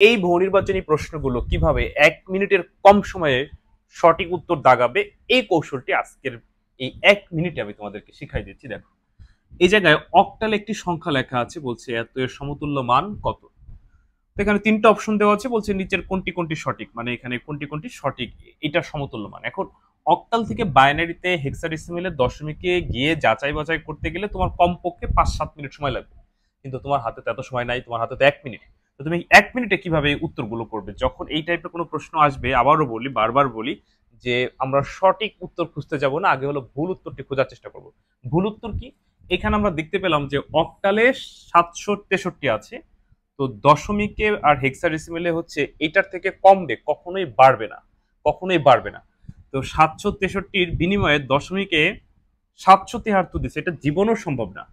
এই বহু নির্বাচনী প্রশ্নগুলো কিভাবে 1 মিনিটের কম সময়ে সঠিক উত্তর দাগাবে, এই কৌশলটি আজকের এই 1 মিনিটে আমি তোমাদেরকে শিখাই দিচ্ছি। দেখো, এই জায়গায় অক্টাল একটি সংখ্যা লেখা আছে, বলছে এত এর সমতুল্য মান কত। তো এখানে 3টা অপশন দেওয়া আছে, বলছে নিচের কোনটি কোনটি সঠিক, মানে এখানে কোনটি কোনটি সঠিক, এটা সমতুল্য মান। এখন অক্টাল থেকে বাইনারিতে হেক্সাডেসিমেলের দশমিকে গিয়ে যাচাই বাছাই করতে গেলে তোমার কমপক্ষে 5-7 মিনিট সময় লাগবে, কিন্তু তোমার হাতে তো এত সময় নাই, তোমার হাতে তো 1 মিনিট। তো তুমি 1 মিনিটে কিভাবে উত্তরগুলো করবে যখন এই টাইপের কোনো প্রশ্ন আসবে? আবারও বলি, বারবার বলি, যে আমরা সঠিক উত্তর খুঁজতে যাব না, আগে হলো ভুল উত্তরটি খোঁজার চেষ্টা করব। ভুল উত্তর কি? এখানে আমরা দেখতে পেলাম যে অক্টালে 763 আছে, তো দশমিকে আর হেক্সাডেসিমেলে হচ্ছে এটার থেকে কমবে, কখনোই বাড়বে না, কখনোই বাড়বে না। তো 763-র বিনিময়ে দশমিকে 773 দিচ্ছে, এটা জীবনও সম্ভব না।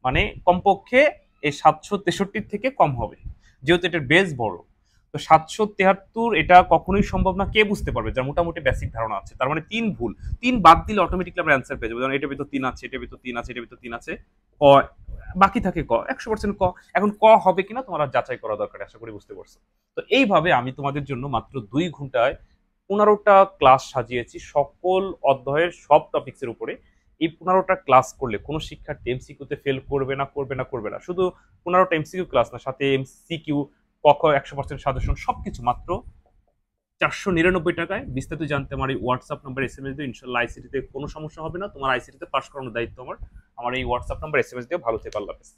মানে কমপক্ষে এই 763 থেকে কম হবে, যেহেতু এটার বেস বড়। তো 773 এটা কখনোই সম্ভব না, কে বুঝতে পারবে যার মোটামুটি বেসিক ধারণা আছে। তার মানে 3 ভুল, 3 বাদ দিলে অটোমেটিকলি আমরা অ্যান্সার পেয়ে যাবো। যেমন এটার ভিতর 3 আছে, এটার ভিতর 3 আছে, এটার ভিতর 3 আছে, ক বাকি থাকে ক, 100% ক। এখন ক হবে কিনা তোমার আর যাচাই করা দরকার, আশা করি বুঝতে পারছো। তো এইভাবে আমি তোমাদের জন্য মাত্র 2 ঘন্টায় 15টা ক্লাস সাজিয়েছি সকল অধ্যায়ের সব টপিক্সের উপরে। এই 15টা ক্লাস করলে কোনো শিক্ষার্থী এমসিকিউতে ফেল করবে না, করবে না, করবে না। শুধু 15টা এমসিকিউ ক্লাস না, সাথে এমসিকিউ, ক 100% সাজেশন, সবকিছু মাত্র 499 টাকায়। বিস্তারিত জানতে আমার এই হোয়াটসঅ্যাপ নাম্বার এসএমএস দিও, ইনশাল্লাহ আইসিটিতে কোনো সমস্যা হবে না, তোমার আইসিটিতে পাস করানোর দায়িত্ব আমার। আমার এই হোয়াটসঅ্যাপ নাম্বার এসএমএস দিও। ভালো থেকো, আল্লাহ হাফেজ।